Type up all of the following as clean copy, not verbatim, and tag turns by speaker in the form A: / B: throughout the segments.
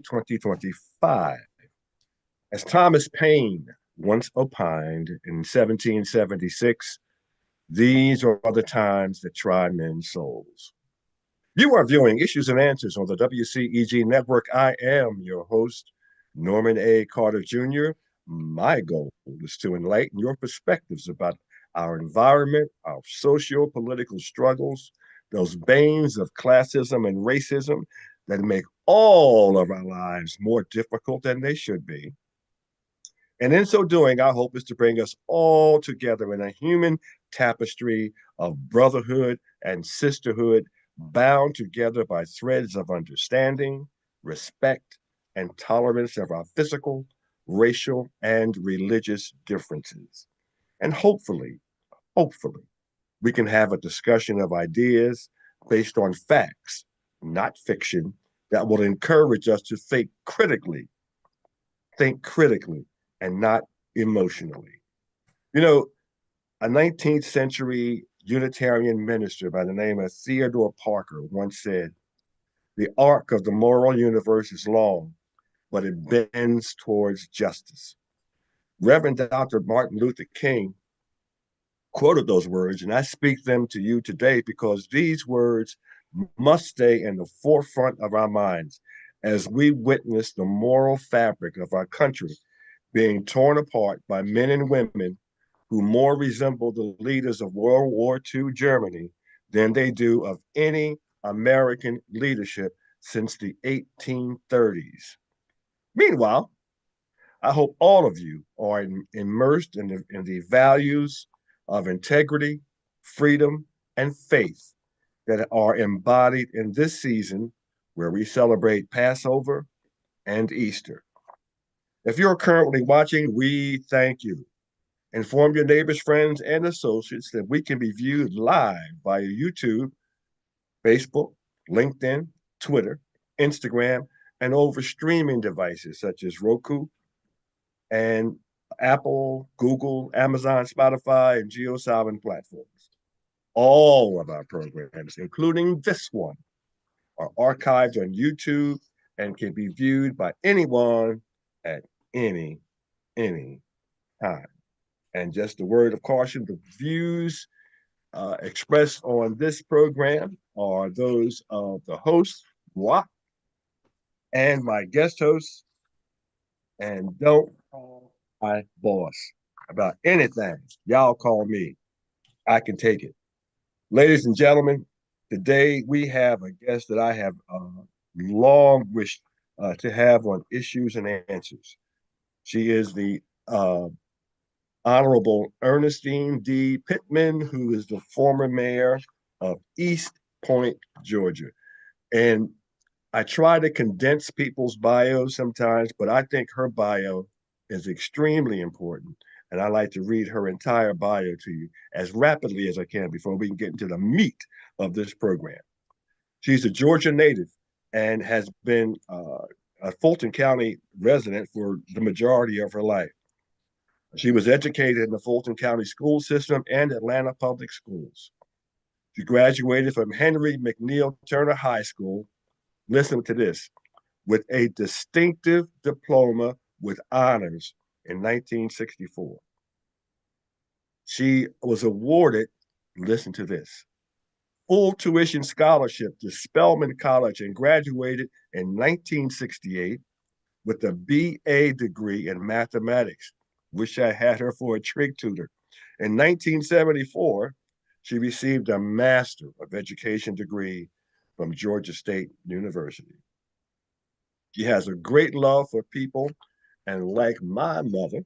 A: 2025. As Thomas Paine once opined in 1776, these are the times that try men's souls. You are viewing Issues and Answers on the WCEG Network. I am your host, Norman A. Carter Jr. My goal is to enlighten your perspectives about our environment, our socio-political struggles, those banes of classism and racism that make all of our lives more difficult than they should be. And in so doing, our hope is to bring us all together in a human tapestry of brotherhood and sisterhood, bound together by threads of understanding, respect, and tolerance of our physical, racial, and religious differences. And hopefully, we can have a discussion of ideas based on facts, not fiction, that will encourage us to think critically, and not emotionally. You know, a 19th century Unitarian minister by the name of Theodore Parker once said, "The arc of the moral universe is long, but it bends towards justice." Reverend Dr. Martin Luther King quoted those words, and I speak them to you today because these words must stay in the forefront of our minds as we witness the moral fabric of our country being torn apart by men and women who more resemble the leaders of World War II Germany than they do of any American leadership since the 1830s. Meanwhile, I hope all of you are immersed in the values of integrity, freedom, and faith that are embodied in this season where we celebrate Passover and Easter. If you're currently watching, we thank you. Inform your neighbors, friends, and associates that we can be viewed live via YouTube, Facebook, LinkedIn, Twitter, Instagram, and over streaming devices such as Roku and Apple, Google, Amazon, Spotify, and GeoSalvin platforms. All of our programs, including this one, are archived on YouTube and can be viewed by anyone at any time. And just a word of caution, the views expressed on this program are those of the host, moi, and my guest hosts, and don't call my boss about anything. Y'all call me. I can take it. Ladies and gentlemen, today we have a guest that I have long wished to have on Issues and Answers. She is the Honorable Ernestine D. Pittman, who is the former mayor of East Point, Georgia. And I try to condense people's bios sometimes, but I think her bio is extremely important. And I like to read her entire bio to you as rapidly as I can before we can get into the meat of this program. She's a Georgia native and has been a Fulton County resident for the majority of her life. She was educated in the Fulton County school system and Atlanta Public Schools. She graduated from Henry McNeil Turner High School, listen to this, with a distinctive diploma with honors in 1964. She was awarded, listen to this, full tuition scholarship to Spelman College and graduated in 1968 with a BA degree in mathematics. Wish I had her for a trig tutor. In 1974, she received a Master of Education degree from Georgia State University. She has a great love for people, and like my mother,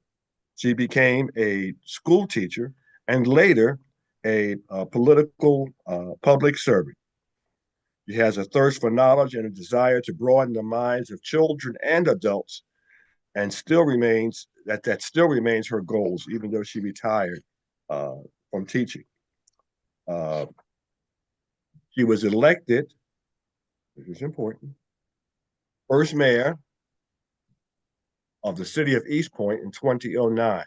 A: she became a school teacher and later a political public servant. She has a thirst for knowledge and a desire to broaden the minds of children and adults, and that still remains her goals, even though she retired from teaching. Uh, she was elected, which is important, first mayor of the city of East Point in 2009.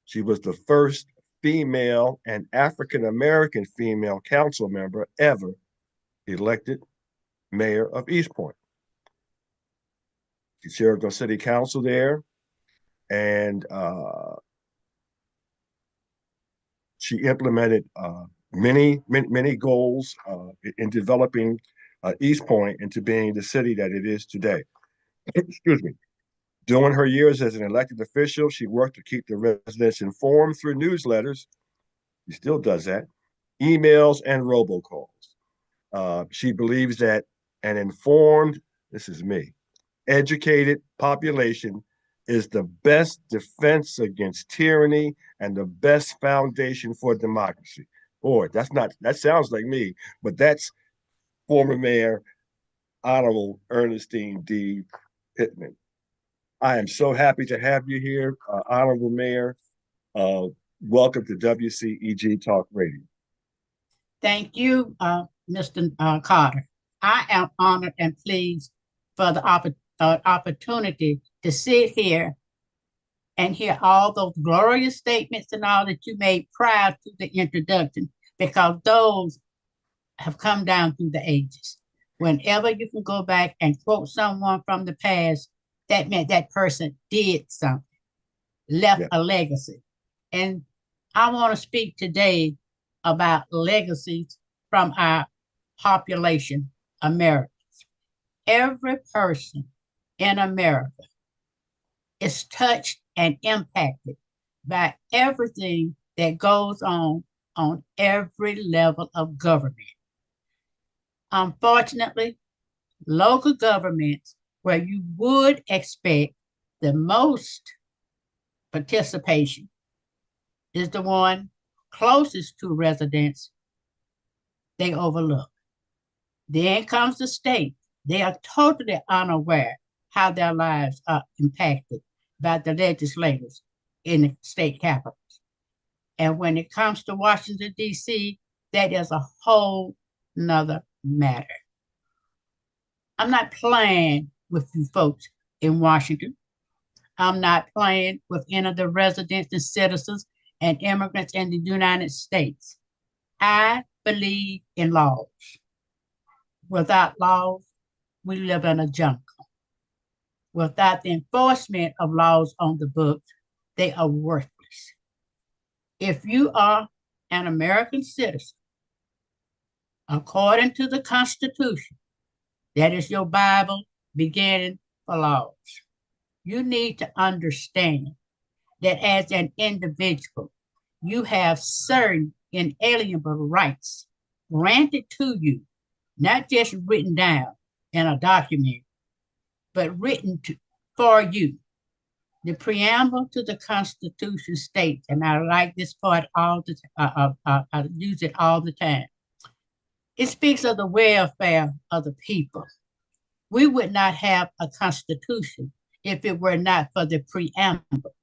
A: She was the first female and African American female council member ever elected mayor of East Point. She served on city council there, and she implemented many goals in developing East Point into being the city that it is today. Excuse me. During her years as an elected official, she worked to keep the residents informed through newsletters. She still does that, emails, and robocalls. She believes that an informed, this is me, educated population is the best defense against tyranny and the best foundation for democracy. Boy, that sounds like me, but that's former Mayor Honorable Ernestine D. Pittman. I am so happy to have you here, Honorable Mayor. Welcome to WCEG Talk Radio.
B: Thank you, Mr. Carter. I am honored and pleased for the opportunity to sit here and hear all those glorious statements and all that you made prior to the introduction, because those have come down through the ages. Whenever you can go back and quote someone from the past, that meant that person did something, left a legacy. And I want to speak today about legacies from our population, Americans. Every person in America is touched and impacted by everything that goes on every level of government. Unfortunately, local governments, where you would expect the most participation, is the one closest to residents, they overlook. Then comes the state. They are totally unaware how their lives are impacted by the legislators in the state capitals. And when it comes to Washington, D.C., that is a whole nother matter. I'm not playing with you folks in Washington. I'm not playing with any of the residents and citizens and immigrants in the United States. I believe in laws. Without laws, we live in a jungle. Without the enforcement of laws on the books, they are worthless. If you are an American citizen, according to the Constitution, that is your Bible beginning for laws, you need to understand that as an individual, you have certain inalienable rights granted to you, not just written down in a document, but for you. The preamble to the Constitution states, and I like this part all the I use it all the time. It speaks of the welfare of the people. We would not have a constitution if it were not for the preamble.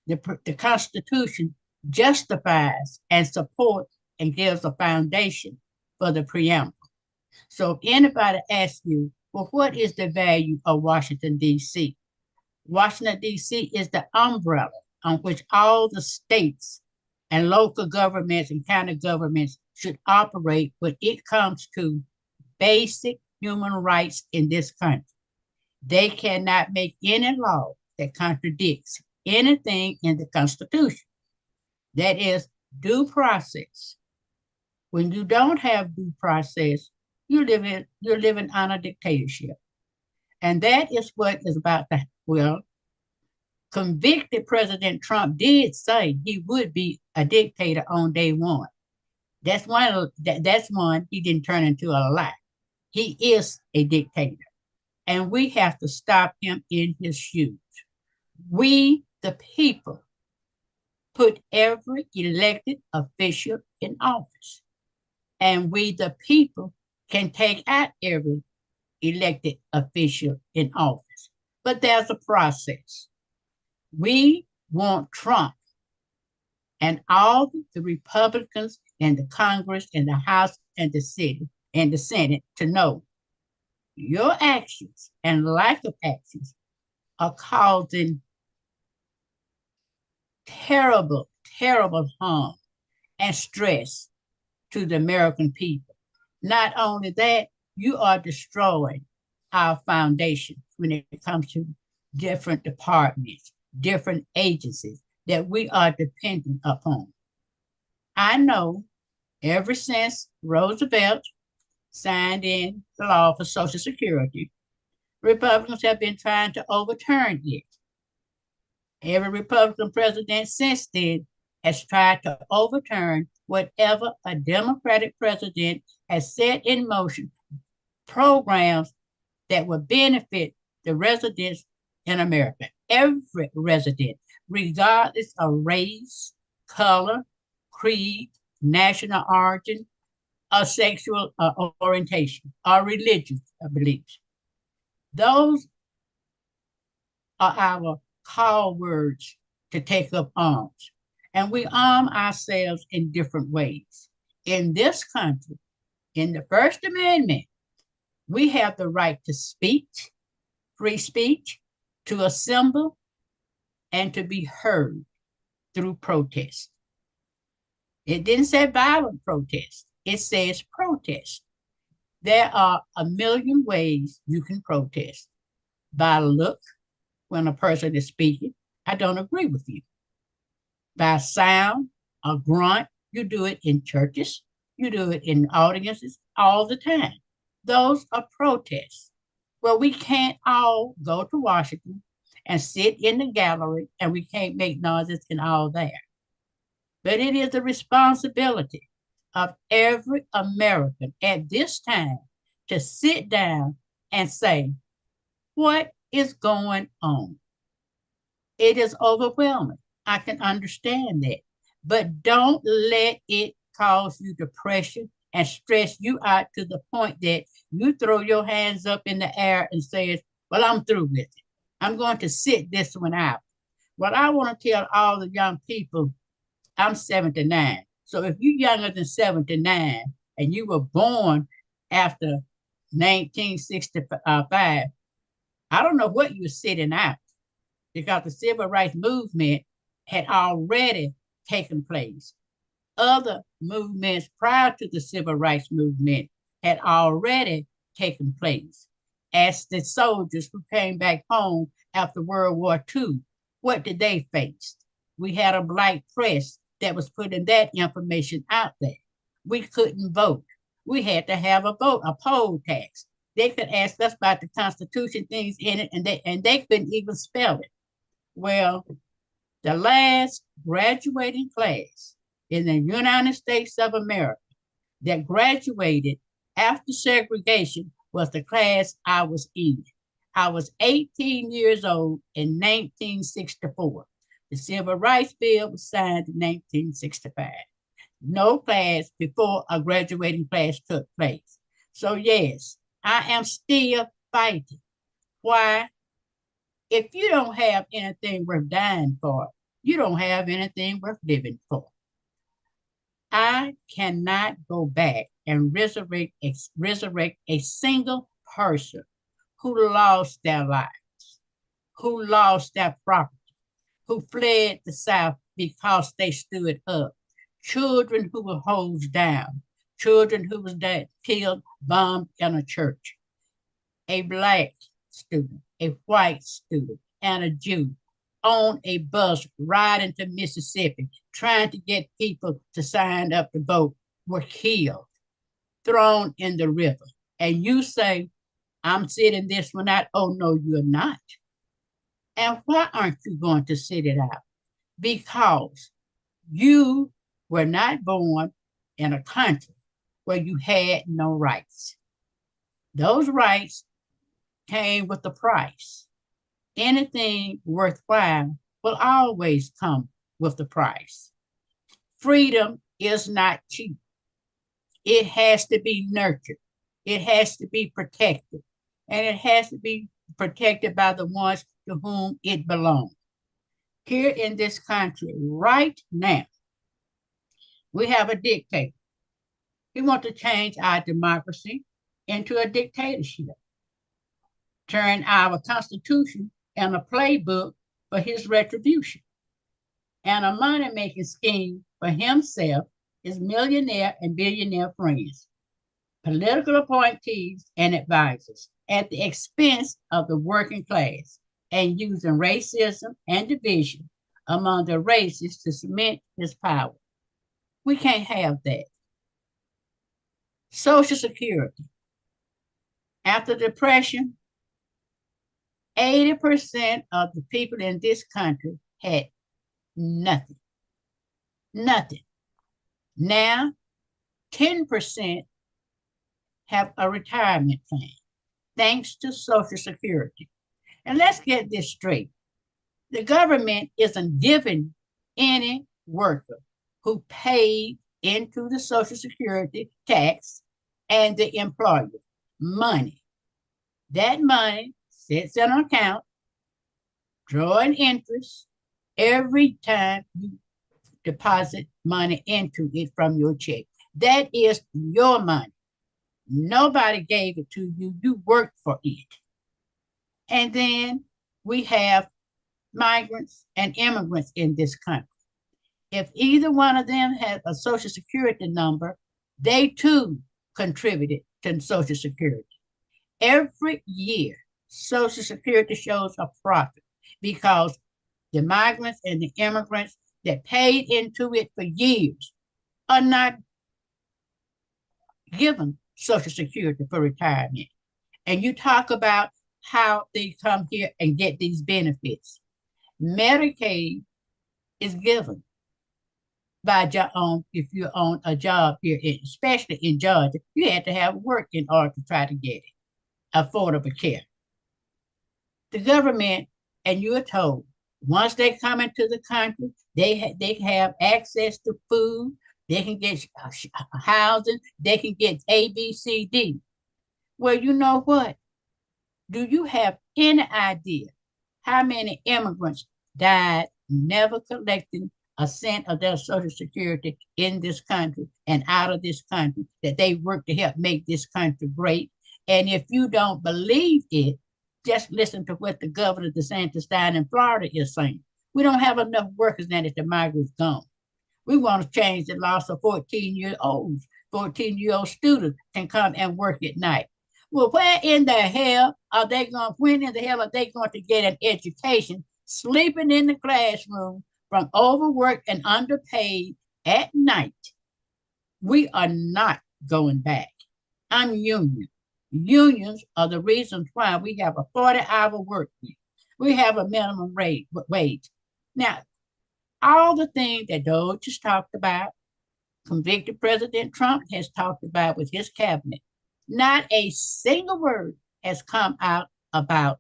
B: The Constitution justifies and supports and gives a foundation for the preamble. So if anybody asks you, well, what is the value of Washington, D.C.? Washington, D.C. is the umbrella on which all the states and local governments and county governments should operate when it comes to basic human rights in this country. They cannot make any law that contradicts anything in the Constitution. That is due process. When you don't have due process, you're living on a dictatorship. And that is what is about to, well, convicted President Trump did say he would be a dictator on day one. That's one he didn't turn into a lie. He is a dictator. And we have to stop him in his shoes. We, the people, put every elected official in office. And we, the people, can take out every elected official in office. But there's a process. We want Trump and all the Republicans in the Congress and the House and the city and the Senate to know your actions and lack of actions are causing terrible, terrible harm and stress to the American people. Not only that, you are destroying our foundation when it comes to different departments, different agencies that we are dependent upon. I know ever since Roosevelt signed in the law for Social Security, Republicans have been trying to overturn it. Every Republican president since then has tried to overturn whatever a Democratic president has set in motion, programs that will benefit the residents in America. Every resident, regardless of race, color, creed, national origin, or sexual orientation, or religious beliefs. Those are our call words to take up arms. And we arm ourselves in different ways. In this country, in the First Amendment, we have the right to speak, free speech, to assemble, and to be heard through protest. It didn't say violent protest, it says protest. There are a million ways you can protest. By look, when a person is speaking, I don't agree with you. By sound, a grunt, you do it in churches, you do it in audiences all the time. Those are protests. Well, we can't all go to Washington and sit in the gallery and we can't make noises and all that. But it is the responsibility of every American at this time to sit down and say, what is going on? It is overwhelming. I can understand that. But don't let it cause you depression and stress you out to the point that you throw your hands up in the air and say, well, I'm through with it. I'm going to sit this one out. What I want to tell all the young people, I'm 79. So if you're younger than 79 and you were born after 1965, I don't know what you're sitting out because the civil rights movement had already taken place. Other movements prior to the civil rights movement had already taken place. As the soldiers who came back home after World War II, what did they face? We had a black press that was putting that information out there. We couldn't vote. We had to have a vote, a poll tax. They could ask us about the Constitution, things in it, and they couldn't even spell it. Well, the last graduating class in the United States of America that graduated after segregation was the class I was in. I was 18 years old in 1964. The Civil Rights Bill was signed in 1965. No class before a graduating class took place. So yes, I am still fighting. Why? If you don't have anything worth dying for, you don't have anything worth living for. I cannot go back and resurrect a single person who lost their lives, who lost their property, who fled the South because they stood up, children who were hosed down, children who was killed, bombed in a church, a black student, a white student, and a Jew on a bus riding to Mississippi, trying to get people to sign up to vote, were killed, thrown in the river. And you say, I'm sitting this one out. Oh, no, you're not. And why aren't you going to sit it out? Because you were not born in a country where you had no rights. Those rights came with a price. Anything worthwhile will always come with the price. Freedom is not cheap. It has to be nurtured. It has to be protected. And it has to be protected by the ones to whom it belongs. Here in this country, right now, we have a dictator. He wants to change our democracy into a dictatorship, turn our Constitution and a playbook for his retribution, and a money-making scheme for himself, his millionaire and billionaire friends, political appointees and advisors, at the expense of the working class. and using racism and division among the races to cement his power. We can't have that. Social Security. After the Depression, 80% of the people in this country had nothing. Nothing. Now, 10% have a retirement plan, thanks to Social Security. And let's get this straight. The government isn't giving any worker who paid into the Social Security tax and the employer money. That money sits in an account, drawing interest every time you deposit money into it from your check. That is your money. Nobody gave it to you. You worked for it. And then we have migrants and immigrants in this country. If either one of them has a Social Security number, they too contributed to Social Security. Every year, Social Security shows a profit because the migrants and the immigrants that paid into it for years are not given Social Security for retirement. And you talk about how they come here and get these benefits. Medicaid is given by if you own a job here, especially in Georgia, you had to have work in order to try to get it. Affordable care. The government, and you're told, once they come into the country, they have access to food, they can get housing, they can get A, B, C, D. Well, you know what? Do you have any idea how many immigrants died never collecting a cent of their Social Security in this country and out of this country, that they worked to help make this country great? And if you don't believe it, just listen to what the governor DeSantis down in Florida is saying. We don't have enough workers now that the migrants gone. We want to change the law so 14-year-olds, 14-year-old students can come and work at night. Well, where in the hell are they going, when in the hell are they going to get an education sleeping in the classroom from overworked and underpaid at night? We are not going back. I'm union. Unions are the reasons why we have a 40-hour work week. We have a minimum wage. Now, all the things that Doge just talked about, convicted President Trump has talked about with his cabinet, not a single word has come out about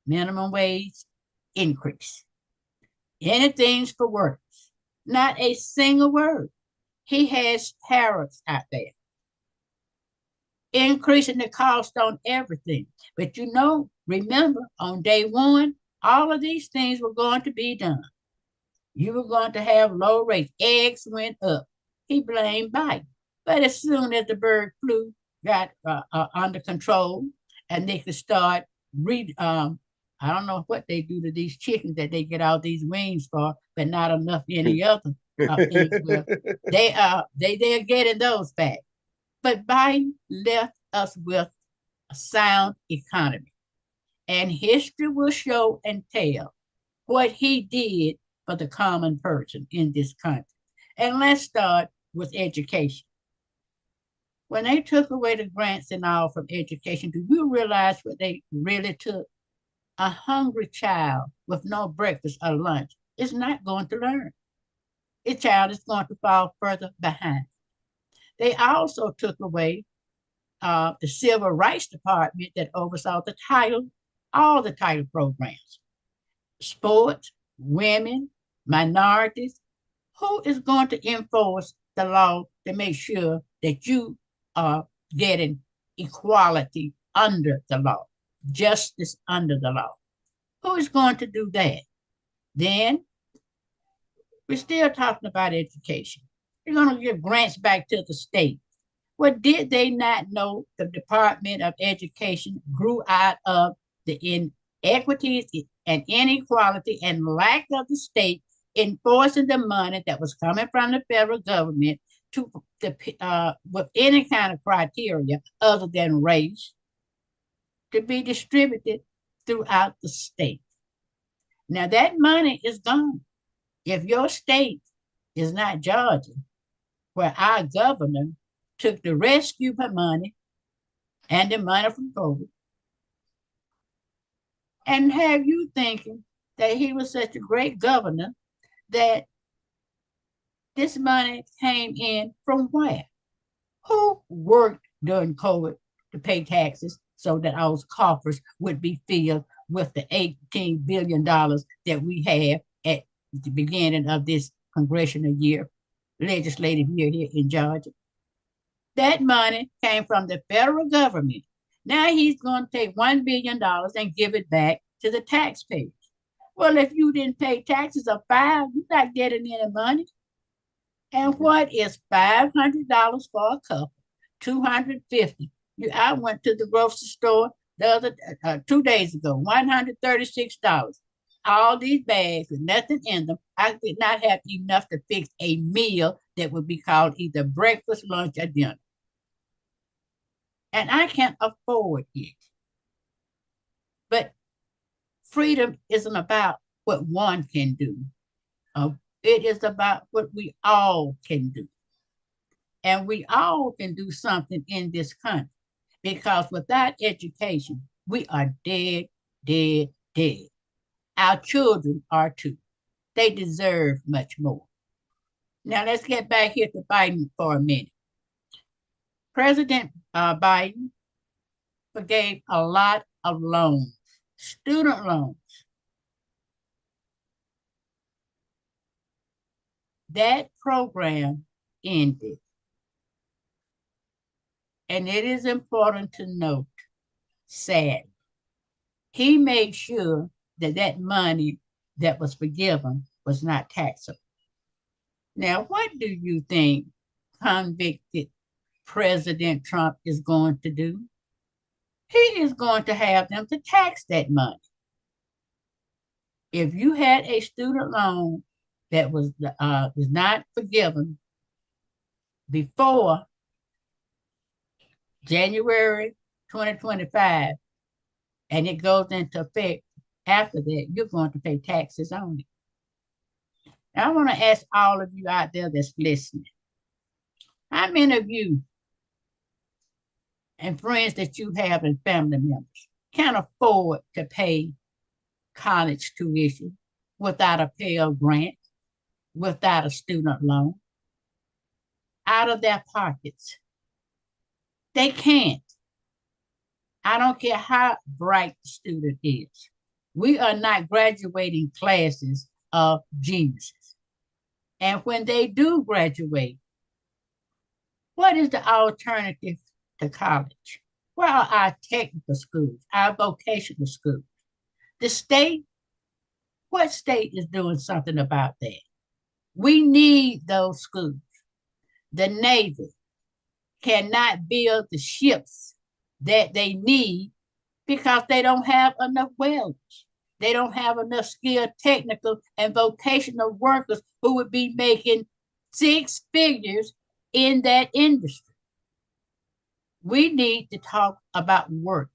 B: minimum wage increase. Anything's for workers. Not a single word. He has tariffs out there, increasing the cost on everything. But remember, on day one, all of these things were going to be done. You were going to have low rates. Eggs went up. He blamed Biden. But as soon as the bird flu got under control and they could start I don't know what they do to these chickens that they get all these wings for, but not enough any other things. Well, they're getting those back. But Biden left us with a sound economy. And history will show and tell what he did for the common person in this country. And let's start with education. When they took away the grants and all from education, do you realize what they really took? A hungry child with no breakfast or lunch is not going to learn. The child is going to fall further behind. They also took away the Civil Rights Department that oversaw all the title programs. Sports, women, minorities. Who is going to enforce the law to make sure that you are getting equality under the law, justice under the law? Who is going to do that? Then we're still talking about education. They're going to give grants back to the state. Well, did they not know the Department of Education grew out of the inequities and inequality and lack of the state enforcing the money that was coming from the federal government with any kind of criteria other than race to be distributed throughout the state. Now that money is gone. If your state is not Georgia, where our governor took the rescue money and the money from COVID and have you thinking that he was such a great governor that this money came in from where? Who worked during COVID to pay taxes so that our coffers would be filled with the $18 billion that we have at the beginning of this congressional year, legislative year here in Georgia? That money came from the federal government. Now he's going to take $1 billion and give it back to the taxpayers. Well, if you didn't pay taxes of five, you're not getting any money. And what is $500 for a couple? $250. I went to the grocery store the other 2 days ago. $136. All these bags with nothing in them. I did not have enough to fix a meal that would be called either breakfast, lunch, or dinner. And I can't afford it. But freedom isn't about what one can do. It is about what we all can do. And we all can do something in this country because without education, we are dead, dead, dead. Our children are too. They deserve much more. Now let's get back here to Biden for a minute. President Biden forgave a lot of loans, student loans. That program ended. And it is important to note, sad, he made sure that that money that was forgiven was not taxable. Now, what do you think convicted President Trump is going to do? He is going to have them to tax that money. If you had a student loan that was not forgiven before January 2025, and it goes into effect after that, you're going to pay taxes on it. Now, I want to ask all of you out there that's listening, how many of you and friends that you have and family members can afford to pay college tuition without a Pell Grant, without a student loan, out of their pockets? They can't. I don't care how bright the student is. We are not graduating classes of geniuses. And when they do graduate, what is the alternative to college? Where are our technical schools, our vocational schools? The state, what state is doing something about that? We need those schools. The Navy cannot build the ships that they need because they don't have enough welders. They don't have enough skilled technical and vocational workers who would be making six figures in that industry. We need to talk about work.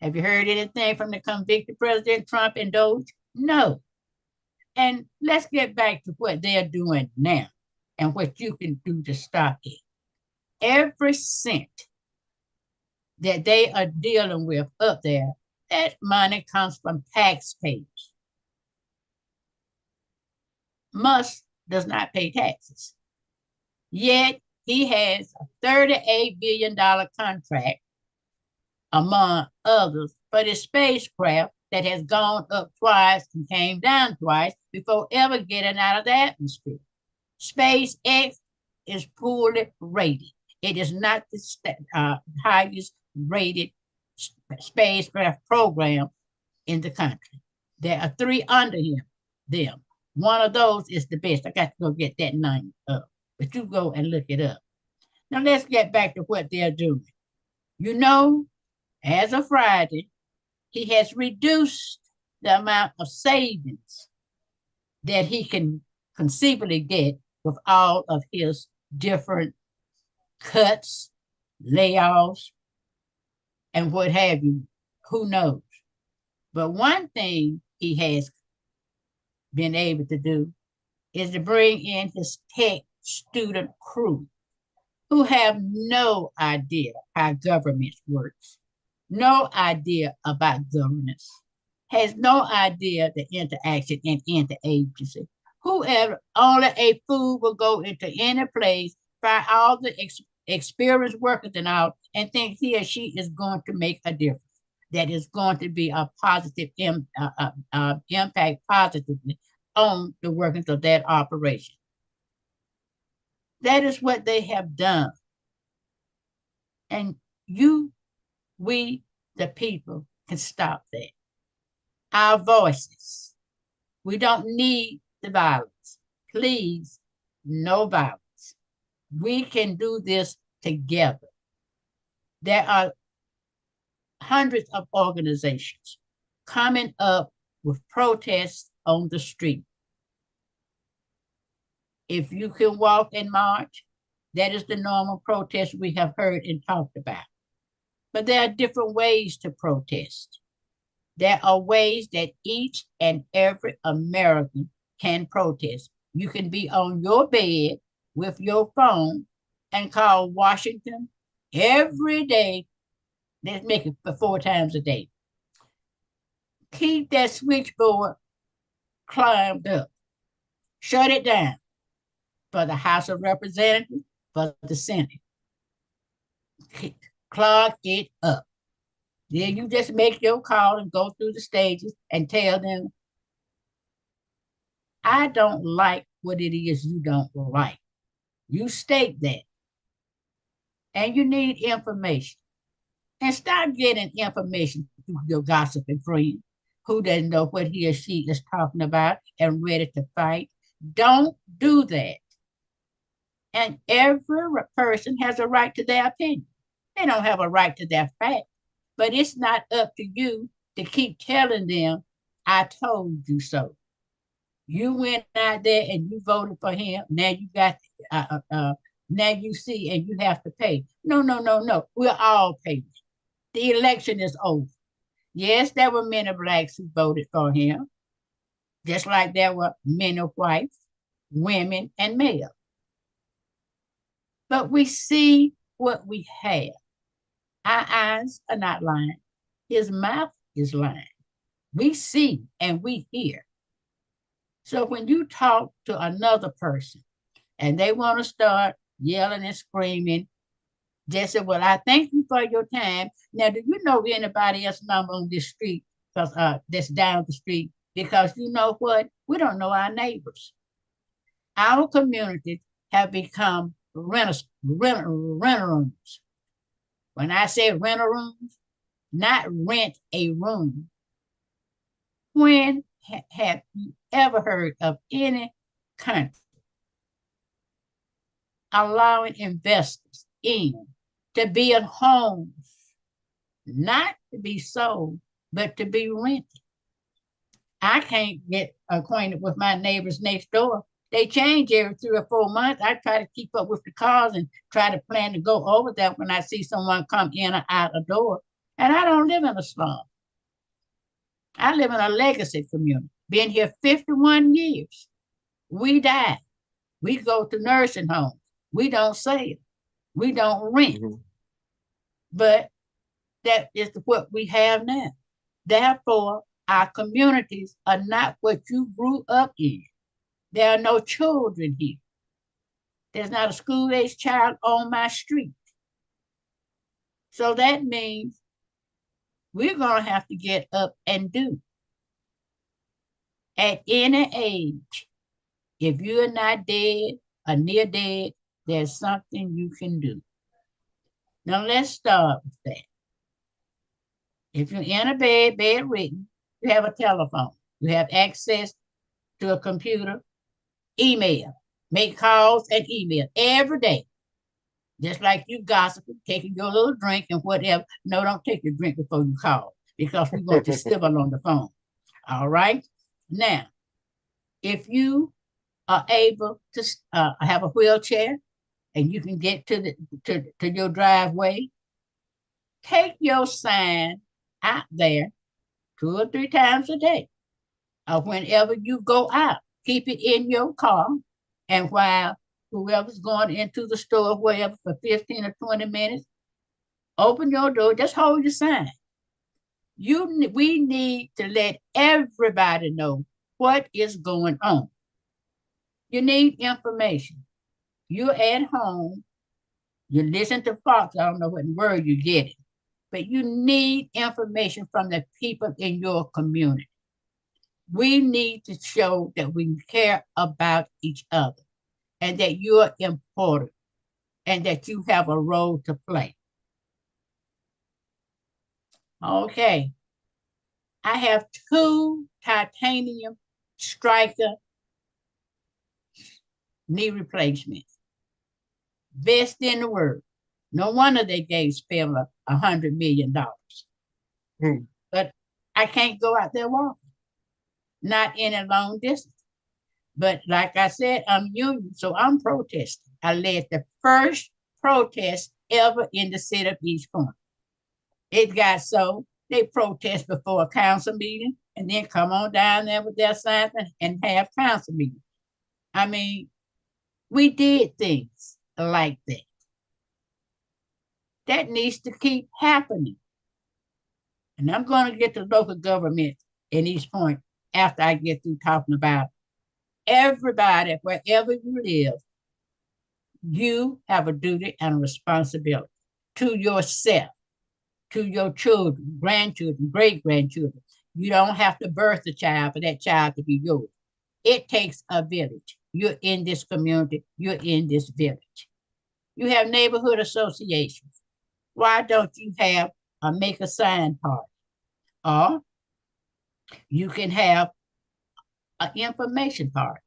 B: Have you heard anything from the convicted President Trump and those? No. And let's get back to what they're doing now and what you can do to stop it. Every cent that they are dealing with up there, that money comes from taxpayers. Musk does not pay taxes. Yet he has a $38 billion contract, among others, for the spacecraft that has gone up twice and came down twice before ever getting out of the atmosphere. SpaceX is poorly rated. It is not the highest rated spacecraft program in the country. There are three under them. One of those is the best. I got to go get that name up, but you go and look it up. Now let's get back to what they're doing. You know, as of Friday, he has reduced the amount of savings that he can conceivably get with all of his different cuts, layoffs, and what have you. Who knows? But one thing he has been able to do is to bring in his tech student crew who have no idea how government works, no idea about governance, has no idea the interaction and interagency. Whoever, only a fool will go into any place, find all the experienced workers and all, and think he or she is going to make a difference. That is going to be a positive impact positively on the workings of that operation. That is what they have done. And you, we, the people, can stop that. Our voices. We don't need the violence. Please, no violence. We can do this together. There are hundreds of organizations coming up with protests on the street. If you can walk and march, that is the normal protest we have heard and talked about. But there are different ways to protest. There are ways that each and every American can protest. You can be on your bed with your phone and call Washington every day. Let's make it for 4 times a day. Keep that switchboard climbed up. Shut it down for the House of Representatives, for the Senate. Clog it up. Then you just make your call and go through the stages and tell them, I don't like what it is you don't like. You state that. And you need information. And start getting information through your gossiping friend who doesn't know what he or she is talking about and ready to fight. Don't do that. And every person has a right to their opinion. They don't have a right to their fact. But it's not up to you to keep telling them, I told you so. You went out there and you voted for him. Now you got, now you see and you have to pay. No, no, no, no. We're all paying. The election is over. Yes, there were many blacks who voted for him, just like there were many whites, women, and males. But we see what we have. Our eyes are not lying. His mouth is lying. We see and we hear. So when you talk to another person and they want to start yelling and screaming, just say, well, I thank you for your time. Now, do you know anybody else number on this street that's down the street? Because you know what? We don't know our neighbors. Our communities have become renter rooms. When I say renter rooms, not rent a room. When have you ever heard of any country allowing investors in to build homes, not to be sold, but to be rented? I can't get acquainted with my neighbors next door. They change every 3 or 4 months. I try to keep up with the cars and try to plan to go over that when I see someone come in or out a door. And I don't live in a slum. I live in a legacy community. Been here 51 years. We die. We go to nursing homes. We don't sell. We don't rent. Mm-hmm. But that is what we have now. Therefore, our communities are not what you grew up in. There are no children here. There's not a school-age child on my street. So that means we're going to have to get up and do. At any age, if you're not dead or near dead, there's something you can do. Now let's start with that. If you're in a bedridden, you have a telephone. You have access to a computer, email, make calls and email every day. Just like you gossiping, taking your little drink and whatever. No, don't take your drink before you call because we're going to civil on the phone. All right? Now, if you are able to have a wheelchair and you can get to your driveway, take your sign out there 2 or 3 times a day, or whenever you go out. Keep it in your car, and while whoever's going into the store, wherever, for 15 or 20 minutes, open your door, just hold your sign. We need to let everybody know what is going on. You need information. You're at home, you listen to Fox, I don't know what word you get it, but you need information from the people in your community. We need to show that we care about each other and that you're important and that you have a role to play. Okay, I have 2 titanium striker knee replacements. Best in the world. No wonder they gave Spiller $100 million.
A: Hmm.
B: But I can't go out there walking, not in a long distance. But like I said, I'm union, so I'm protesting. I led the first protest ever in the city of East Point. It got so they protest before a council meeting and then come on down there with their signs and have council meetings. I mean, we did things like that. That needs to keep happening. And I'm going to get to local government in East Point after I get through talking about everybody, wherever you live, you have a duty and a responsibility to yourself, to your children, grandchildren, great grandchildren. You don't have to birth a child for that child to be yours. It takes a village. You're in this community, you're in this village. You have neighborhood associations. Why don't you have a make a sign party? Or you can have an information party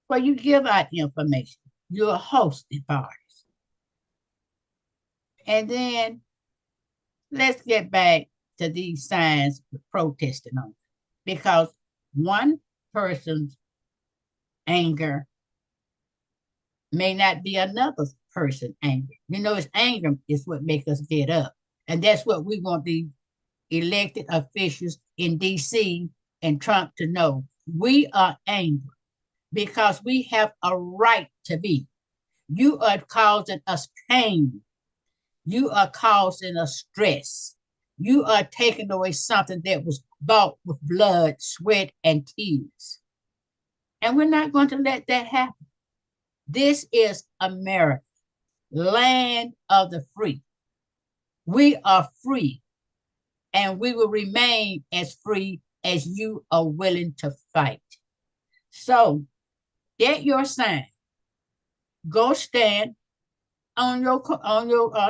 B: where you give out information. You're hosting parties. And then let's get back to these signs with protesting on, because one person's anger may not be another person's anger. You know, it's anger is what makes us get up. And that's what we want the elected officials in DC and Trump to know. We are angry because we have a right to be. You are causing us pain. You are causing us stress. You are taking away something that was bought with blood, sweat, and tears. And we're not going to let that happen. This is America, land of the free. We are free, and we will remain as free as you are willing to fight. So get your sign. Go stand on your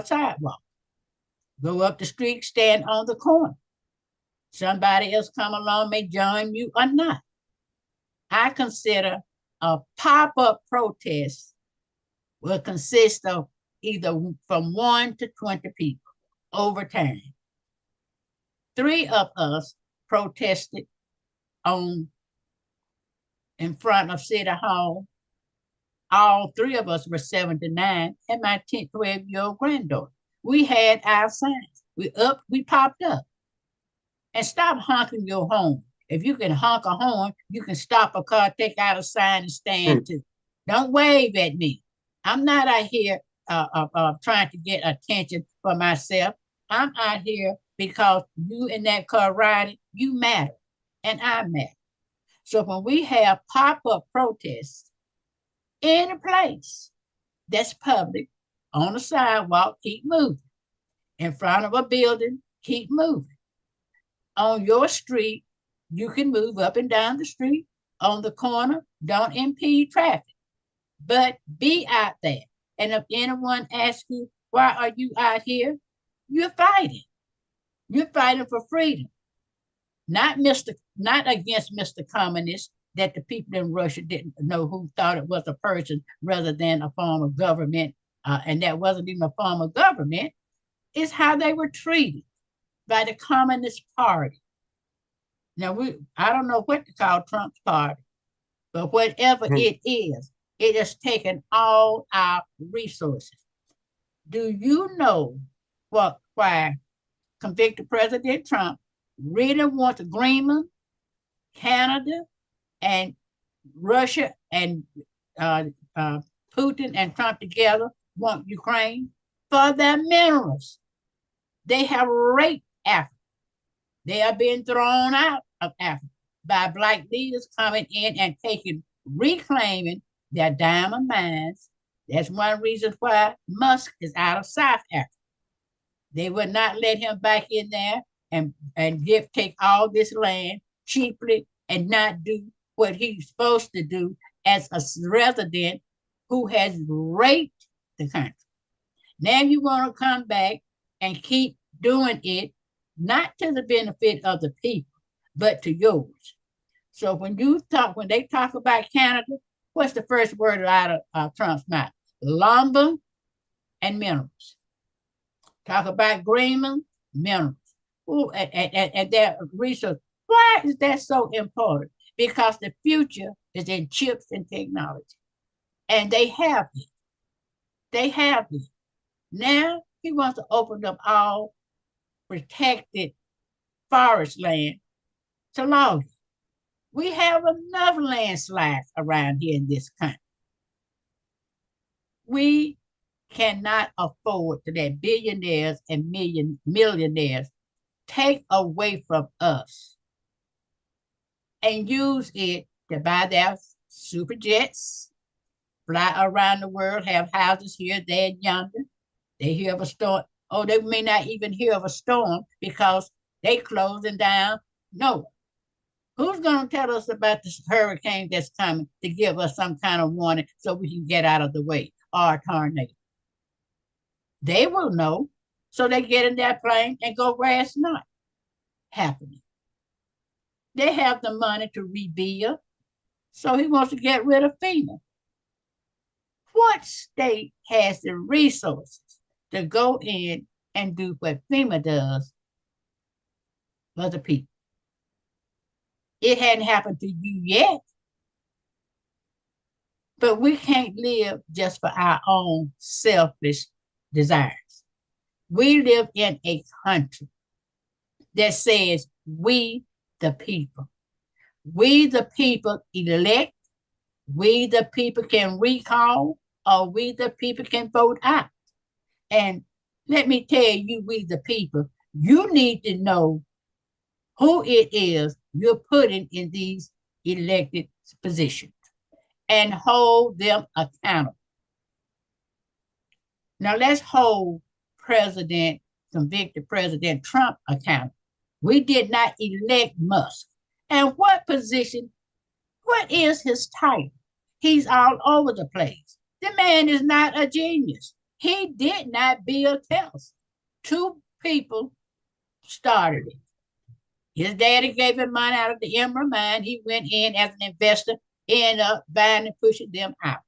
B: sidewalk. Go up the street, stand on the corner. Somebody else come along, may join you or not. I consider a pop-up protest will consist of either from 1 to 20 people over time. 3 of us protested on in front of City Hall. All 3 of us were 79, and my 10, 12-year-old granddaughter. We had our signs. We popped up. And stop honking your horn. If you can honk a horn, you can stop a car, take out a sign, and stand too. Don't wave at me. I'm not out here trying to get attention for myself. I'm out here because you in that car riding, you matter, and I matter. So when we have pop-up protests in a place that's public, on the sidewalk, keep moving. In front of a building, keep moving. On your street, you can move up and down the street. On the corner, don't impede traffic, but be out there. And if anyone asks you, why are you out here? You're fighting. You're fighting for freedom. Not against Mr. Communist, that the people in Russia didn't know, who thought it was a person rather than a form of government. And that wasn't even a form of government. It's how they were treated by the Communist Party. Now, I don't know what to call Trump's party, but whatever it is, it has taken all our resources. Do you know why convicted President Trump really want agreement, Canada and Russia and uh, uh, Putin and Trump together want Ukraine for their minerals. They have raped Africa. They are being thrown out of Africa by black leaders coming in and reclaiming their diamond mines. That's one reason why Musk is out of South Africa. They would not let him back in there and take all this land cheaply and not do what he's supposed to do as a resident who has raped the country. Now you want to come back and keep doing it, not to the benefit of the people, but to yours. So when they talk about Canada, what's the first word out of Trump's mouth? Lumber and minerals. Talk about Greenland, minerals. Ooh, and their research. Why is that so important? Because the future is in chips and technology. And they have it. They have it. Now he wants to open up all protected forest land to logging. We have enough landslides around here in this country. We cannot afford to let billionaires and millionaires take away from us and use it to buy their super jets, fly around the world, have houses here, there, and yonder. They hear of a storm. Oh, they may not even hear of a storm because they closing down. No. Who's going to tell us about this hurricane that's coming to give us some kind of warning so we can get out of the way, or a tornado? They will know. So they get in that plane and go where it's not happening. They have the money to rebuild. So he wants to get rid of FEMA. What state has the resources to go in and do what FEMA does for the people? It hadn't happened to you yet. But we can't live just for our own selfish desires. We live in a country that says we the people. We the people elect. We the people can recall, or we the people can vote out. And let me tell you, we the people, you need to know who it is you're putting in these elected positions and hold them accountable. Now let's hold convicted President Trump accountable. We did not elect Musk. And what is his title? He's all over the place. The man is not a genius. He did not build Tesla. Two people started it. His daddy gave him money out of the Emerald mine. He went in as an investor, ended up buying and pushing them out.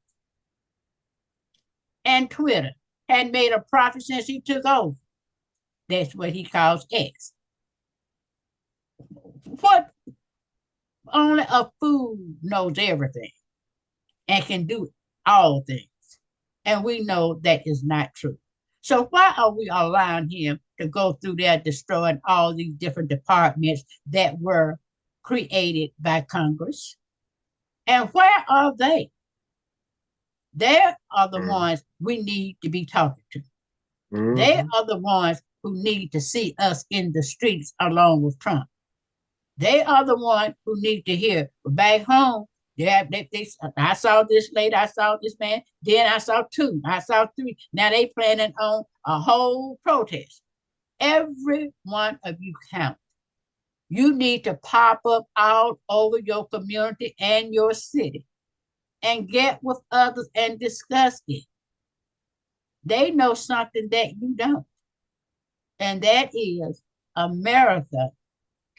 B: And Twitter had made a profit since he took over. That's what he calls X. What? Only a fool knows everything and can do all things. And we know that is not true. So why are we allowing him to go through there destroying all these different departments that were created by Congress? And where are they? They are the ones we need to be talking to. They are the ones who need to see us in the streets along with Trump. They are the ones who need to hear. Back home, I saw this lady, I saw this man, then I saw two, I saw three. Now they planning on a whole protest. Every one of you count. You need to pop up all over your community and your city and get with others and discuss it. They know something that you don't. And that is America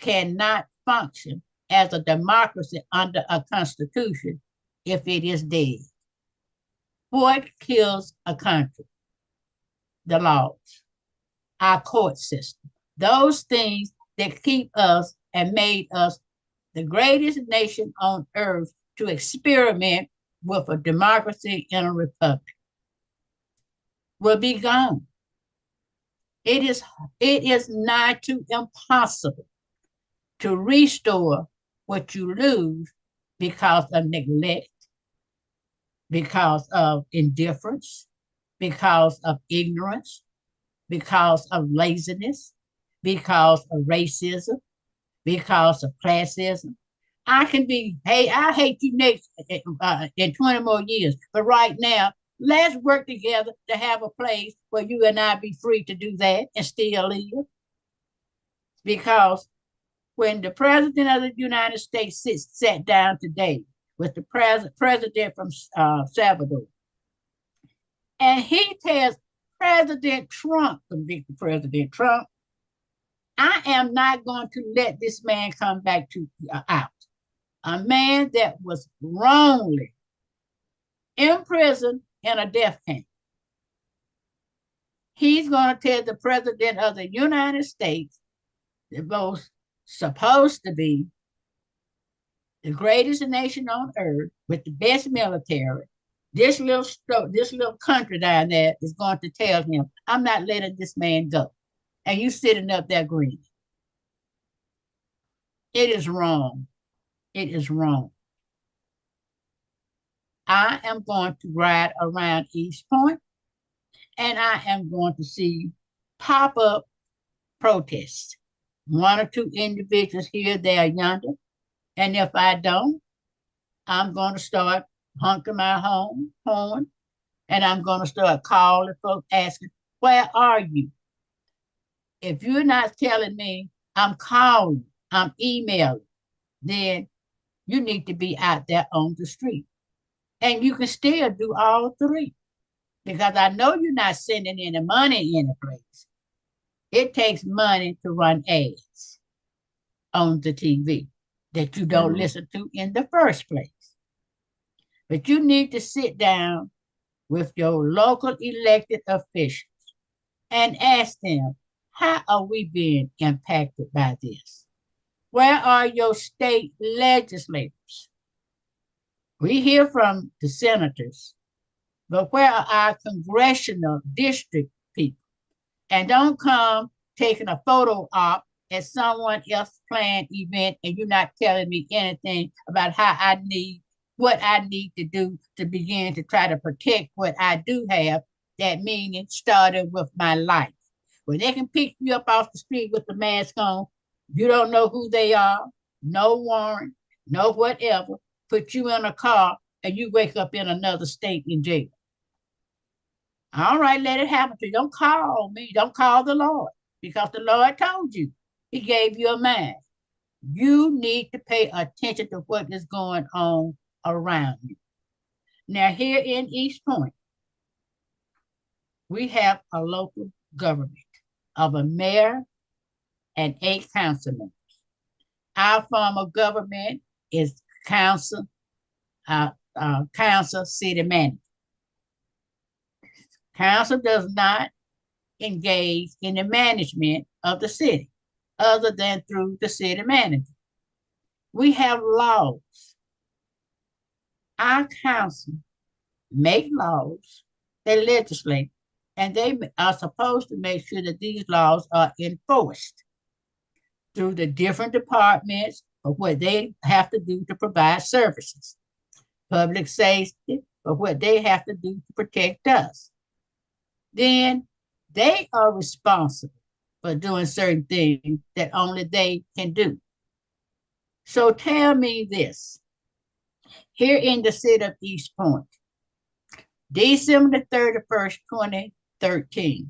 B: cannot function as a democracy under a constitution if it is dead. What kills a country? The laws, our court system, those things that keep us and made us the greatest nation on earth to experiment with a democracy in a republic will be gone. It is nigh to impossible to restore what you lose because of neglect, because of indifference, because of ignorance, because of laziness, because of racism, because of classism. I can be, hey, I hate you next in 20 more years, but right now, let's work together to have a place where you and I be free to do that and still live. Because when the president of the United States sat down today with the president from Salvador, and he tells President Trump, convicted President Trump, I am not going to let this man come back to out. A man that was wrongly imprisoned in a death camp. He's going to tell the president of the United States, the most supposed to be the greatest nation on earth with the best military, this little country down there is going to tell him, I'm not letting this man go. And you sitting up there grieving. It is wrong. It is wrong. I am going to ride around East Point and I am going to see pop-up protests. One or two individuals here, there, yonder. And if I don't, I'm going to start honking my horn and I'm going to start calling folks asking, where are you? If you're not telling me I'm calling, I'm emailing, then you need to be out there on the street. And you can still do all three because I know you're not sending any money in a place. It takes money to run ads on the TV that you don't listen to in the first place. But you need to sit down with your local elected officials and ask them, how are we being impacted by this? Where are your state legislators? We hear from the senators, but where are our congressional district people? And don't come taking a photo op at someone else's planned event and you're not telling me anything about what I need to do to begin to try to protect what I do have, that meaning starting with my life. When they can pick you up off the street with the mask on, you don't know who they are, no warrant, no whatever, put you in a car and you wake up in another state in jail. All right, let it happen to you. Don't call me. Don't call the Lord because the Lord told you. He gave you a mind. You need to pay attention to what is going on around you. Now, here in East Point, we have a local government of a mayor and 8 council members. Our form of government is council city manager. Council does not engage in the management of the city other than through the city manager. We have laws. Our council make laws, they legislate, and they are supposed to make sure that these laws are enforced through the different departments of what they have to do to provide services. Public safety, of what they have to do to protect us. Then they are responsible for doing certain things that only they can do. So tell me this. Here in the city of East Point, December the 31st, 2013,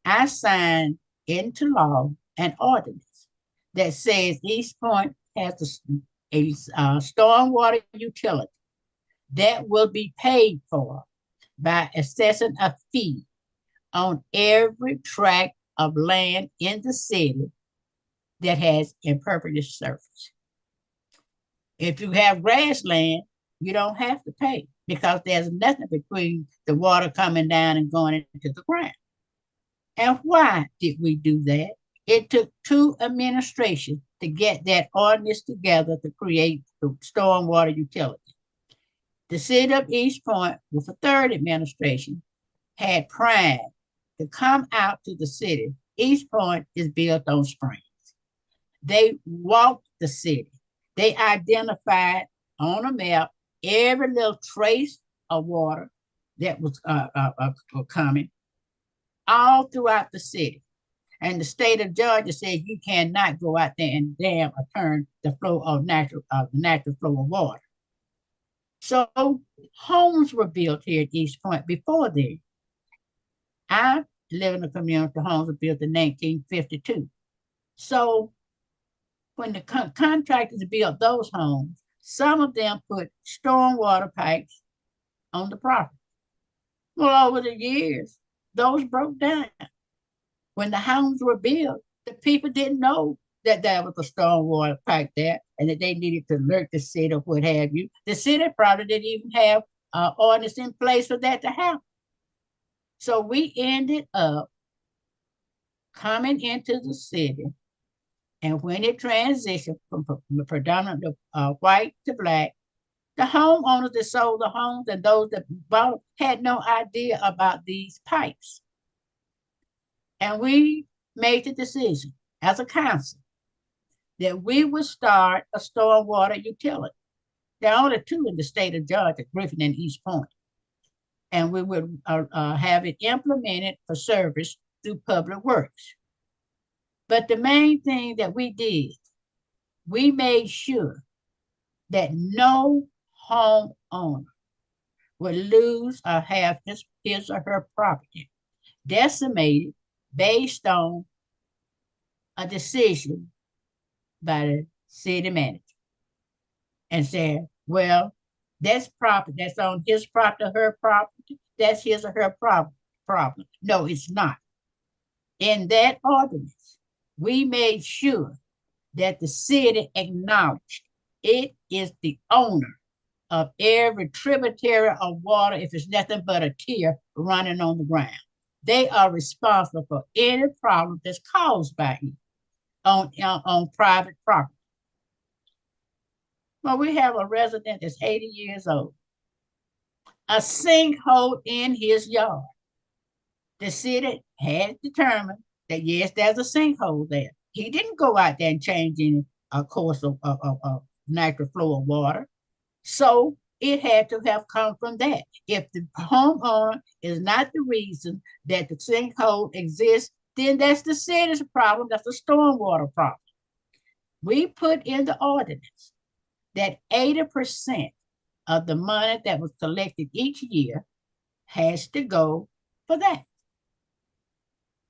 B: I signed into law an ordinance that says East Point has a stormwater utility that will be paid for by assessing a fee on every tract of land in the city that has impervious surface. If you have grassland, you don't have to pay because there's nothing between the water coming down and going into the ground. And why did we do that? It took 2 administrations to get that ordinance together to create the stormwater utility. The city of East Point, with a 3rd administration, had pride to come out to the city. East Point is built on springs. They walked the city. They identified on a map every little trace of water that was coming all throughout the city. And the state of Georgia said you cannot go out there and dam or turn the flow of the natural flow of water. So homes were built here at East Point before then. I live in a community, homes were built in 1952. So when the contractors built those homes, some of them put stormwater pipes on the property. Well, over the years, those broke down. When the homes were built, the people didn't know that there was a stormwater pipe there and that they needed to alert the city or what have you. The city probably didn't even have ordinance in place for that to happen. So we ended up coming into the city, and when it transitioned from predominantly white to black, the homeowners that sold the homes and those that bought had no idea about these pipes. And we made the decision as a council that we would start a stormwater utility. There are only two in the state of Georgia, Griffin and East Point. And we would have it implemented for service through Public Works. But the main thing that we did, we made sure that no homeowner would lose or have his or her property decimated based on a decision by the city manager and said, well, that's property, that's on his property or her property, that's his or her problem. No, it's not. In that ordinance, we made sure that the city acknowledged it is the owner of every tributary of water if it's nothing but a tear running on the ground. They are responsible for any problem that's caused by it on private property. Well, we have a resident that's 80 years old, a sinkhole in his yard. The city had determined that, yes, there's a sinkhole there. He didn't go out there and change any course of natural flow of water. So it had to have come from that. If the homeowner is not the reason that the sinkhole exists, then that's the city's problem. That's a stormwater problem. We put in the ordinance that 80% of the money that was collected each year has to go for that.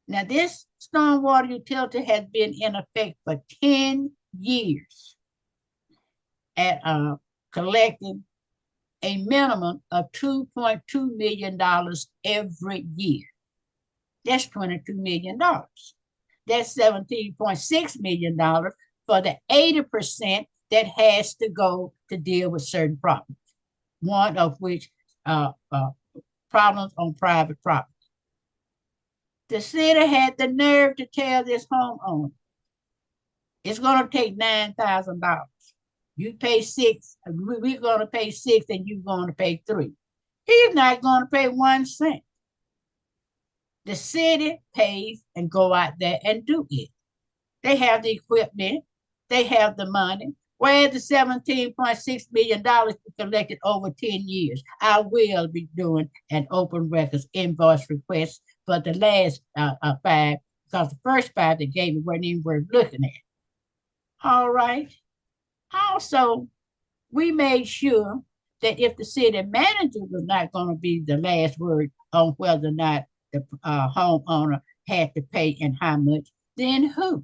B: Now, this stormwater utility has been in effect for 10 years at collecting a minimum of $2.2 million every year. That's $22 million. That's $17.6 million for the 80% that has to go to deal with certain problems, one of which problems on private property. The city had the nerve to tell this homeowner, it's going to take $9,000. You pay $6, we're going to pay $6, and you're going to pay $3. He's not going to pay 1 cent. The city pays and go out there and do it. They have the equipment, they have the money. Where's the $17.6 million collected over 10 years? I will be doing an open records invoice request for the last 5, because the first 5 they gave me weren't even worth looking at. All right. Also, we made sure that if the city manager was not going to be the last word on whether or not the homeowner had to pay and how much, then who?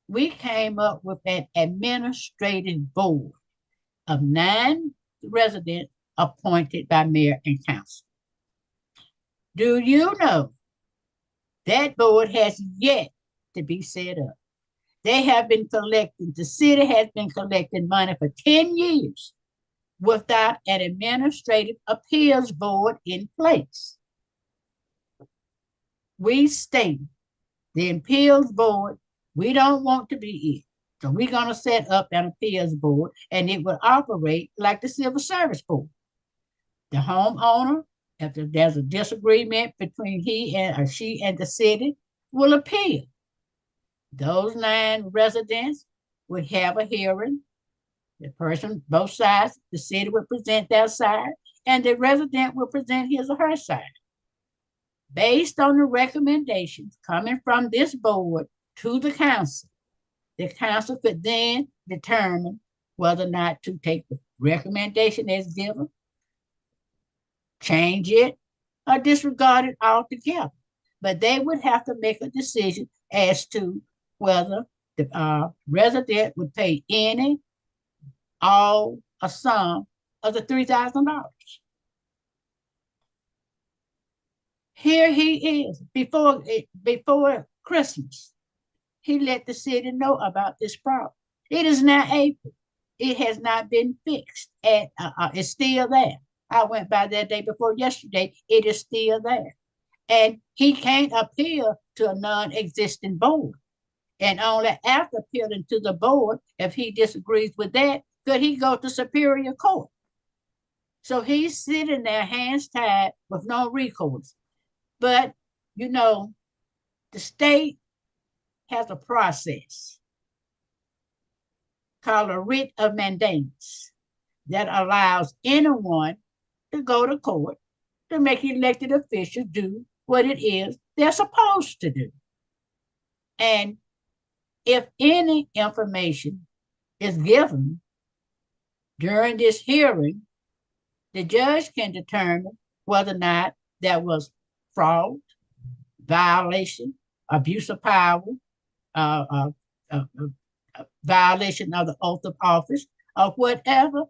B: We came up with an administrative board of 9 residents appointed by mayor and council. Do you know that board has yet to be set up? They have been collecting, the city has been collecting money for 10 years without an administrative appeals board in place. We state the appeals board, we don't want to be it. So we're going to set up an appeals board, and it will operate like the civil service board. The homeowner, if there's a disagreement between he and or she and the city, will appeal. Those 9 residents would have a hearing. The person, both sides, the city would present their side, and the resident will present his or her side. Based on the recommendations coming from this board to the council could then determine whether or not to take the recommendation as given, change it, or disregard it altogether. But they would have to make a decision as to whether the resident would pay any, all, a sum of the $3,000. Here he is before Christmas. He let the city know about this problem. It is now April. It has not been fixed. And it's still there. I went by that day before yesterday. It is still there. And he can't appeal to a non-existing board. And only after appealing to the board, if he disagrees with that, could he go to Superior Court. So he's sitting there, hands tied, with no recourse. But, the state has a process called a writ of mandamus that allows anyone to go to court to make elected officials do what it is they're supposed to do. And if any information is given during this hearing, the judge can determine whether or not there was fraud, violation, abuse of power, violation of the oath of office, or whatever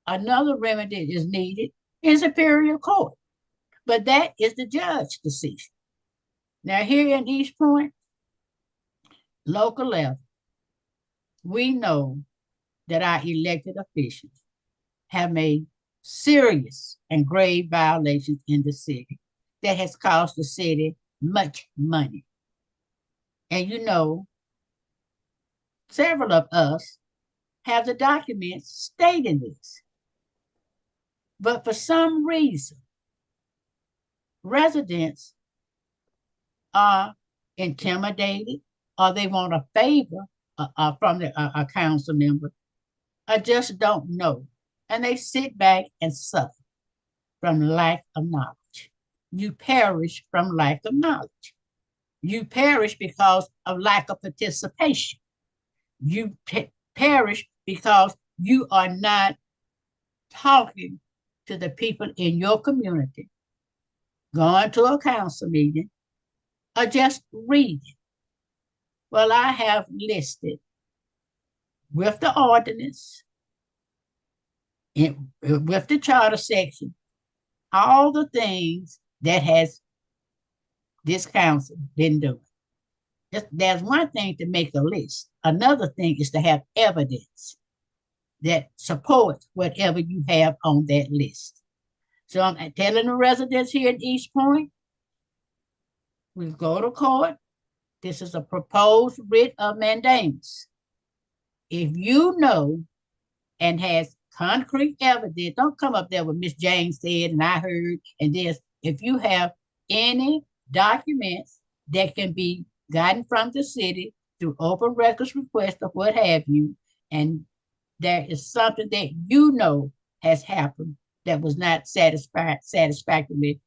B: another remedy is needed in Superior Court. But that is the judge's decision. Now, here in East Point, local level, we know that our elected officials have made serious and grave violations in the city that has cost the city much money. And several of us have the documents stating this. But for some reason, residents are intimidated, or they want a favor from a council member, or just don't know. And they sit back and suffer from lack of knowledge. You perish from lack of knowledge. You perish because of lack of participation. You perish because you are not talking to the people in your community, going to a council meeting, or just reading. Well, I have listed with the ordinance, with the charter section, all the things that has this council been doing. There's one thing to make a list. Another thing is to have evidence that supports whatever you have on that list. So I'm telling the residents here in East Point, we go to court. This is a proposed writ of mandamus. If you know and has concrete evidence, don't come up there with Miss Jane said and I heard and this. If you have any documents that can be gotten from the city through open records request or what have you, and there is something that has happened that was not satisfactorily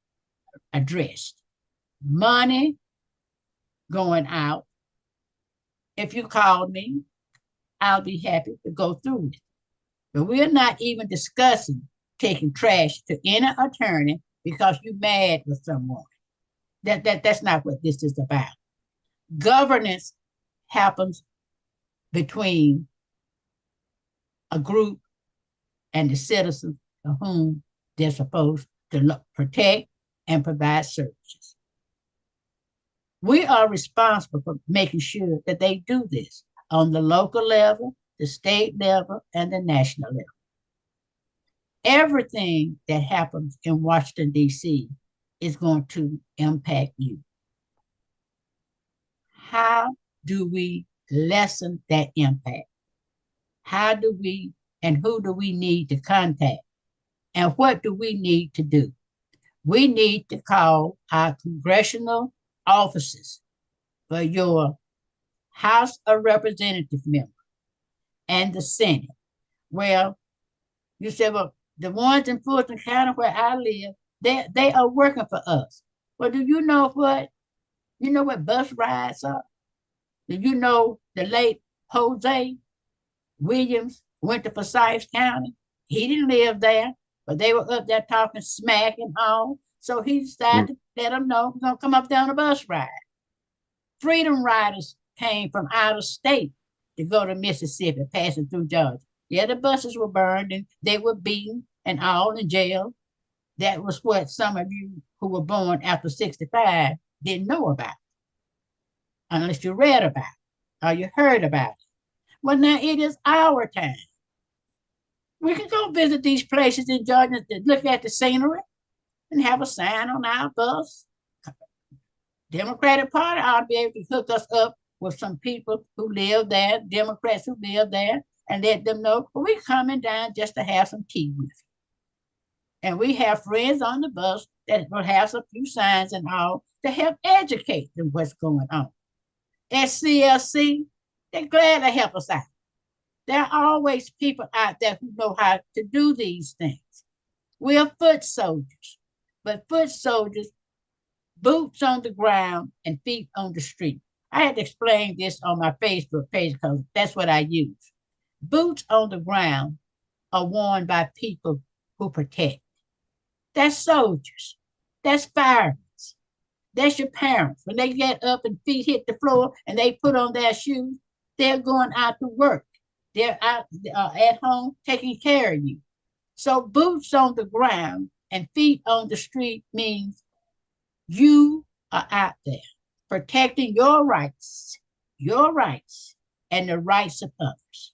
B: addressed. Money going out. If you call me, I'll be happy to go through it. But we're not even discussing taking trash to any attorney because you're mad with someone. That's not what this is about. Governance happens between a group and the citizens to whom they're supposed to protect and provide services. We are responsible for making sure that they do this on the local level, the state level, and the national level. Everything that happens in Washington, D.C. is going to impact you. How do we lessen that impact? How do we and who do we need to contact? And what do we need to do? We need to call our congressional offices for your House of Representative member, and the Senate. Well, you said, well, the ones in Fulton County where I live, they are working for us. Well, do you know what? You know what bus rides are? Do you know the late Jose Williams went to Forsyth County? He didn't live there, but they were up there talking smack and all. So he
A: Mm,
B: decided to let them know we're gonna come up there on a bus ride. Freedom Riders came from out of state to go to Mississippi, passing through Georgia. Yeah, the buses were burned and they were beaten and all in jail. That was what some of you who were born after 65 didn't know about, unless you read about it or you heard about it. Well, now it is our time. We can go visit these places in Georgia to look at the scenery and have a sign on our bus. Democratic Party ought to be able to hook us up with some people who live there, Democrats who live there, and let them know, well, we're coming down just to have some tea with you. And we have friends on the bus that will have a few signs and all to help educate them what's going on. SCLC, they're glad to help us out. There are always people out there who know how to do these things. We are foot soldiers, but foot soldiers, boots on the ground and feet on the street. I had to explain this on my Facebook page because that's what I use. Boots on the ground are worn by people who protect. That's soldiers. That's firemen. That's your parents. When they get up and feet hit the floor and they put on their shoes, they're going out to work. They're out at home taking care of you. So boots on the ground and feet on the street means you are out there protecting your rights, and the rights of others.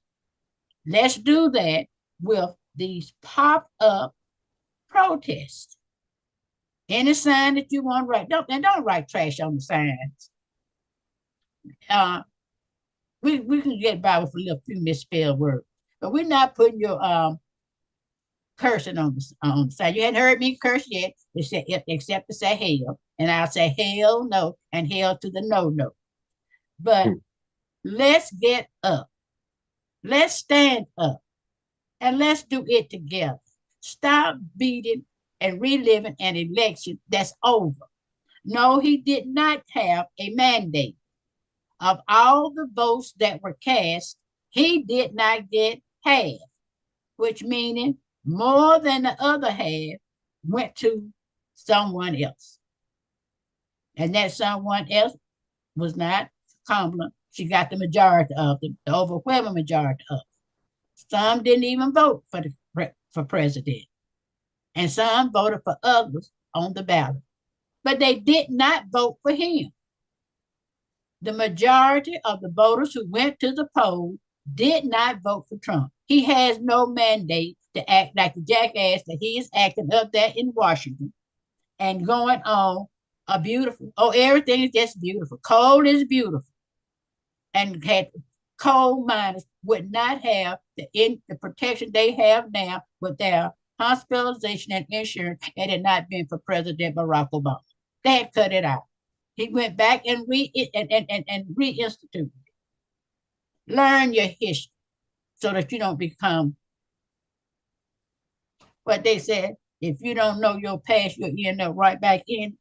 B: Let's do that with these pop up protests. Any sign that you want to write, don't write trash on the signs. Uh, we can get by with a little few misspelled words, but we're not putting your cursing on the side. You hadn't heard me curse yet, except to say hell, and I'll say hell no and hell to the no. But
A: mm,
B: let's get up, let's stand up, and let's do it together. Stop beating and reliving an election that's over. No, he did not have a mandate. Of all the votes that were cast, he did not get half, which meaning more than the other half went to someone else. And that someone else was not Kamala. She got the majority of them, the overwhelming majority of them. Some didn't even vote for president, and some voted for others on the ballot. But they did not vote for him. The majority of the voters who went to the poll did not vote for Trump. He has no mandate to act like the jackass that he is acting up there in Washington and going on a beautiful, oh, everything is just beautiful. Coal is beautiful. And had coal miners would not have the protection they have now with their hospitalization and insurance had it not been for President Barack Obama. They had cut it out. He went back and reinstituted it. Learn your history so that you don't become what they said. If you don't know your past, you'll end up right back in.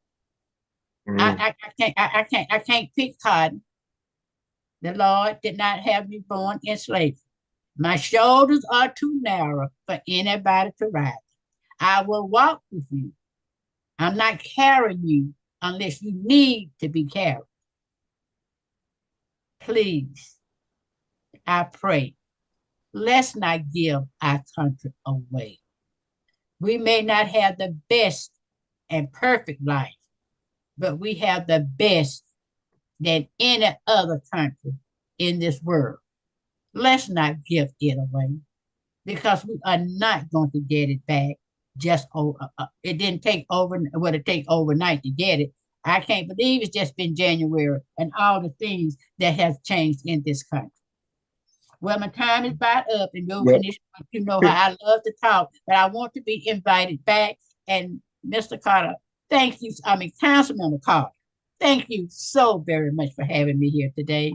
A: mm.
B: I can't pick cotton. The Lord did not have me born in slavery. My shoulders are too narrow for anybody to ride. I will walk with you. I'm not carrying you unless you need to be carried. Please, I pray, let's not give our country away. We may not have the best and perfect life, but we have the best than any other country in this world. Let's not give it away because we are not going to get it back. Just it didn't take over what it take overnight to get it. I can't believe it's just been January and all the things that have changed in this country. Well, my time is about up, and
A: Well,
B: you know how I love to talk, but I want to be invited back. And Mr. Carter, thank you. I mean, Councilman Carter, thank you so very much for having me here today.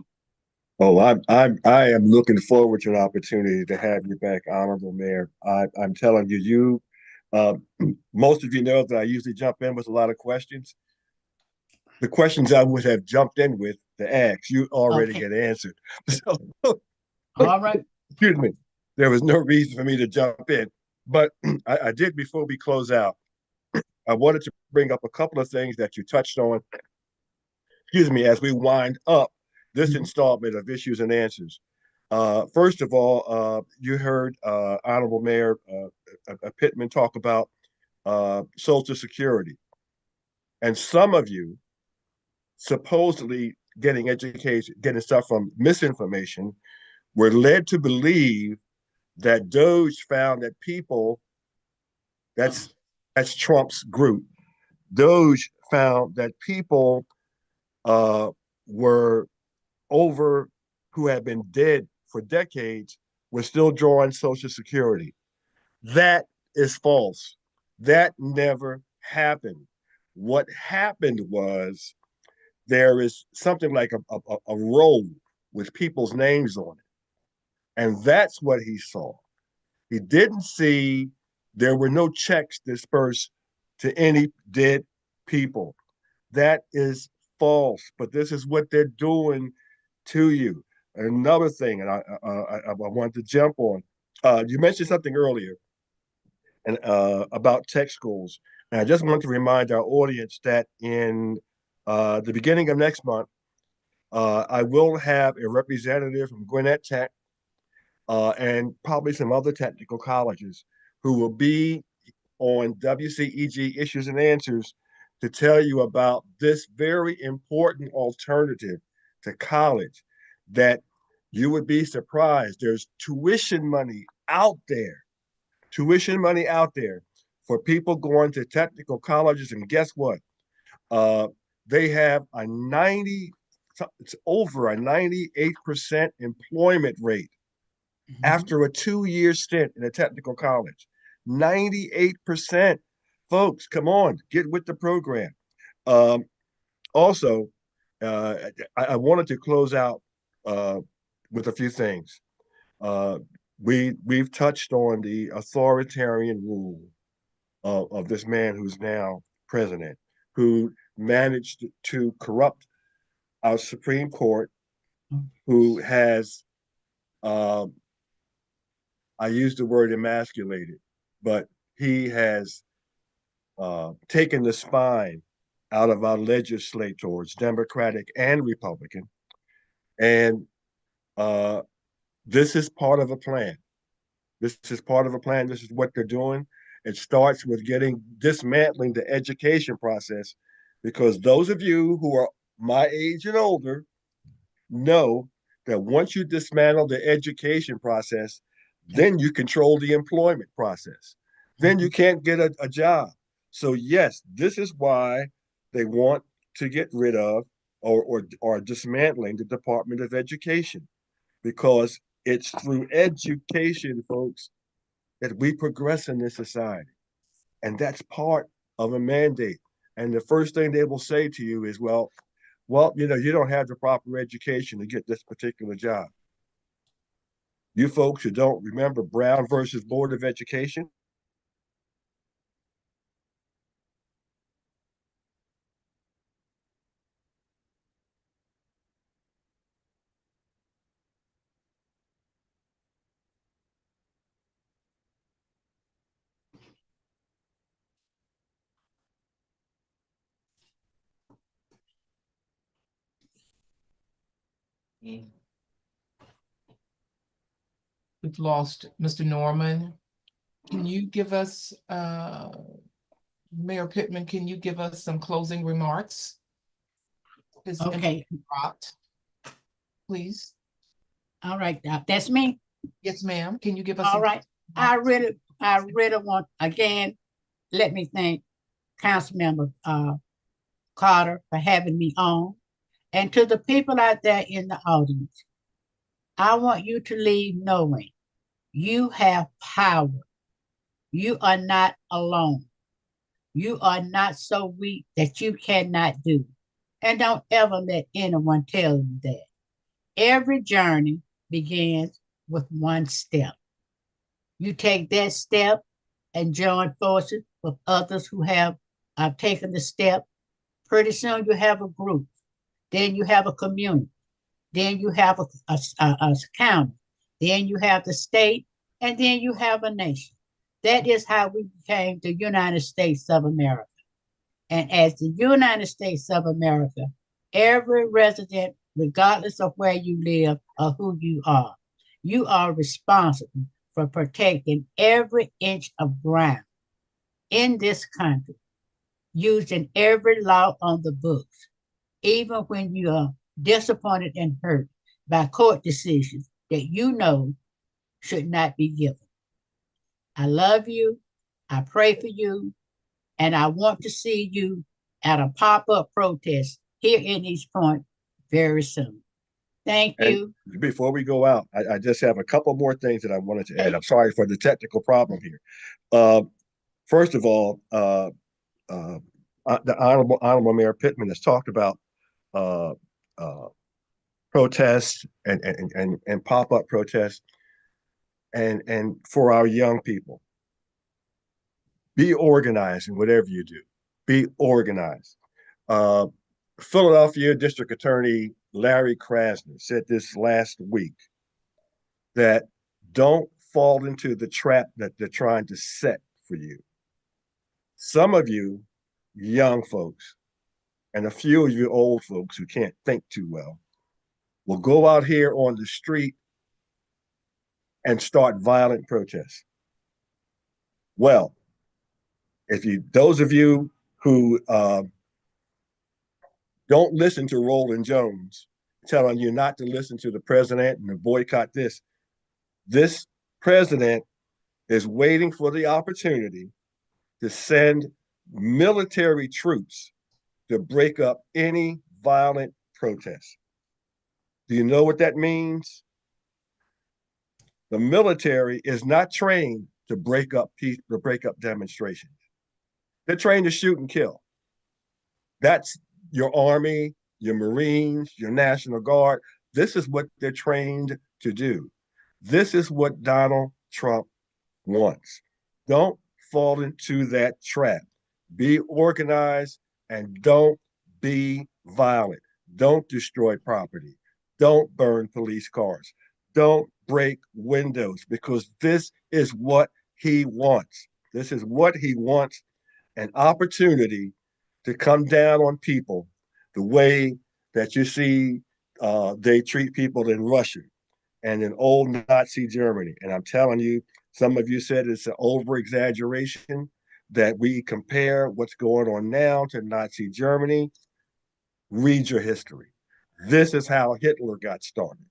A: Oh, I am looking forward to an opportunity to have you back, Honorable Mayor. I'm telling you, uh, most of you know that I usually jump in with a lot of questions. The questions I would have jumped in with to ask, you already
B: Okay.
A: had answered. So,
B: All right.
A: excuse me, there was no reason for me to jump in. But I did before we close out. I wanted to bring up a couple of things that you touched on, excuse me, as we wind up this
B: Mhm.
A: installment of Issues and Answers. First of all, you heard Honorable Mayor Pittman talk about Social Security. And some of you supposedly getting education, getting stuff from misinformation, were led to believe that Doge found that people, that's that's Trump's group. Doge found that people uh, were over who had been dead for decades were still drawing Social Security. That is false. That never happened. What happened was there is something like a roll with people's names on it. And that's what he saw. He didn't see there were no checks dispersed to any dead people. That is false, but this is what they're doing to you. Another thing, and I wanted to jump on. You mentioned something earlier, and about tech schools, and I just want to remind our audience that in the beginning of next month, I will have a representative from Gwinnett Tech and probably some other technical colleges who will be on WCEG Issues and Answers to tell you about this very important alternative to college that you would be surprised. There's tuition money out there for people going to technical colleges. And guess what? Uh, they have it's over a 98% employment rate
B: Mhm.
A: after a 2 year stint in a technical college. 98%. Folks, come on, get with the program. Um, also, uh, I wanted to close out uh, with a few things. Uh, we've touched on the authoritarian rule of this man who's now president, who managed to corrupt our Supreme Court, who has um, I use the word emasculated, but he has taken the spine out of our legislators, Democratic and Republican. And uh, this is part of a plan. This is part of a plan. This is what they're doing. It starts with dismantling the education process, because those of you who are my age and older know that once you dismantle the education process, then you control the employment process. Then you can't get a job. So, yes, this is why they want to get rid of or dismantling the Department of Education, because it's through education, folks, that we progress in this society. And that's part of a mandate. And the first thing they will say to you is, well, you don't have the proper education to get this particular job. You folks who don't remember Brown versus Board of Education,
C: We've lost Mr. Norman. Can you give us, Mayor Pittman, can you give us some closing remarks? His
B: Okay.
C: dropped, please.
B: All right. That's me.
C: Yes, ma'am. Can you give us
B: All
C: some?
B: right. I really want, again, let me thank Councilmember Carter for having me on. And to the people out there in the audience, I want you to leave knowing you have power. You are not alone. You are not so weak that you cannot do. And don't ever let anyone tell you that. every journey begins with one step. You take that step and join forces with others who have taken the step. Pretty soon you have a group. Then you have a community. Then you have a county. Then you have the state. And then you have a nation. That is how we became the United States of America. And as the United States of America, every resident, regardless of where you live or who you are responsible for protecting every inch of ground in this country, using every law on the books, even when you are disappointed and hurt by court decisions that you know should not be given. I love you. I pray for you. And I want to see you at a pop-up protest here in East Point very soon. Thank
A: And
B: you.
A: before we go out, I just have a couple more things that I wanted to add. I'm sorry for the technical problem here. First of all, the Honorable Mayor Pittman has talked about uh, uh, protests and pop-up protests and for our young people. Be organized in whatever you do. Be organized. Uh, Philadelphia District Attorney Larry Krasner said this last week that don't fall into the trap that they're trying to set for you. Some of you young folks and a few of you old folks who can't think too well will go out here on the street and start violent protests. Well, if you, those of you who don't listen to Roland Jones telling you not to listen to the president and to boycott this president is waiting for the opportunity to send military troops to break up any violent protest. Do you know what that means? The military is not trained to break up demonstrations. They're trained to shoot and kill. That's your Army, your Marines, your National Guard. This is what they're trained to do. This is what Donald Trump wants. Don't fall into that trap. Be organized and don't be violent. Don't destroy property. Don't burn police cars. Don't break windows because this is what he wants. This is what he wants, an opportunity to come down on people the way that you see they treat people in Russia and in old Nazi Germany. And I'm telling you, some of you said it's an over exaggeration that we compare what's going on now to Nazi Germany. Read your history. This is how Hitler got started.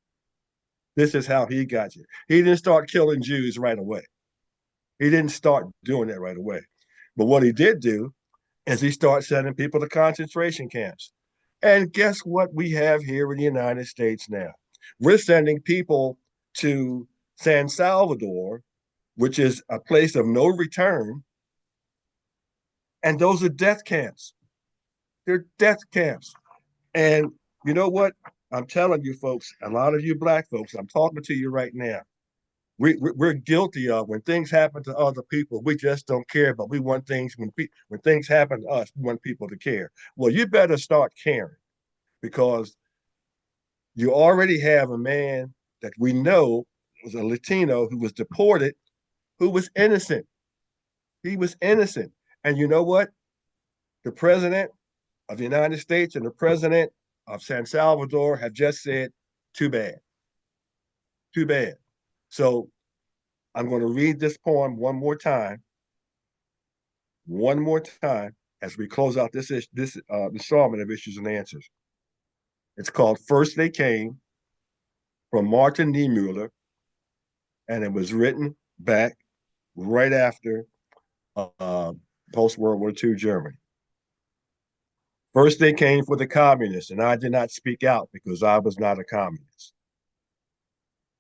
A: This is how he got you. He didn't start killing Jews right away. He didn't start doing that right away. But what he did do is he started sending people to concentration camps. And guess what we have here in the United States now? We're sending people to San Salvador, which is a place of no return. And those are death camps. They're death camps. And you know what? I'm telling you, folks, a lot of you Black folks, I'm talking to you right now. We're guilty of when things happen to other people, we just don't care. But we want things when things happen to us, we want people to care. Well, you better start caring because you already have a man that we know was a Latino who was deported, who was innocent. He was innocent. And you know what? The president of the United States and the president of San Salvador have just said, too bad. Too bad. So I'm going to read this poem one more time as we close out this installment of Issues and Answers. It's called First They Came from Martin Niemöller, and it was written back right after post-World War II Germany. First they came for the communists, and I did not speak out because I was not a communist.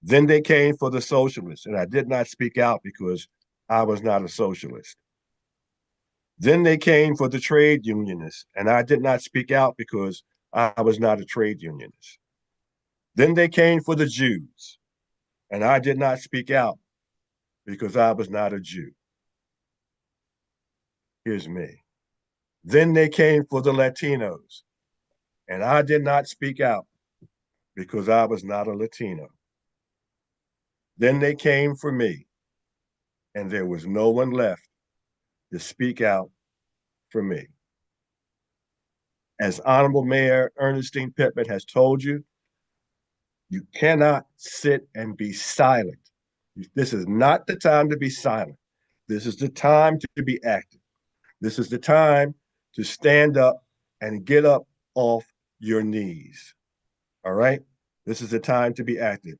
A: Then they came for the socialists, and I did not speak out because I was not a socialist. Then they came for the trade unionists, and I did not speak out because I was not a trade unionist. Then they came for the Jews, and I did not speak out because I was not a Jew. Here's me. Then they came for the Latinos, and I did not speak out because I was not a Latino. Then they came for me, and there was no one left to speak out for me. As Honorable Mayor Ernestine Pittman has told you, you cannot sit and be silent. This is not the time to be silent. This is the time to be active. This is the time to stand up and get up off your knees. All right? This is the time to be active.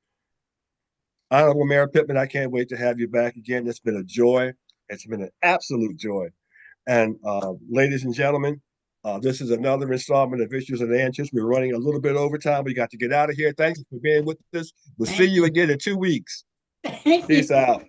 A: Honorable Mayor Pittman, I can't wait to have you back again. It's been a joy. It's been an absolute joy. And ladies and gentlemen, this is another installment of Issues and Answers. We're running a little bit over time. We got to get out of here. Thanks for being with us. We'll see you again in 2 weeks.
B: Thank
A: Peace
B: you.
A: out.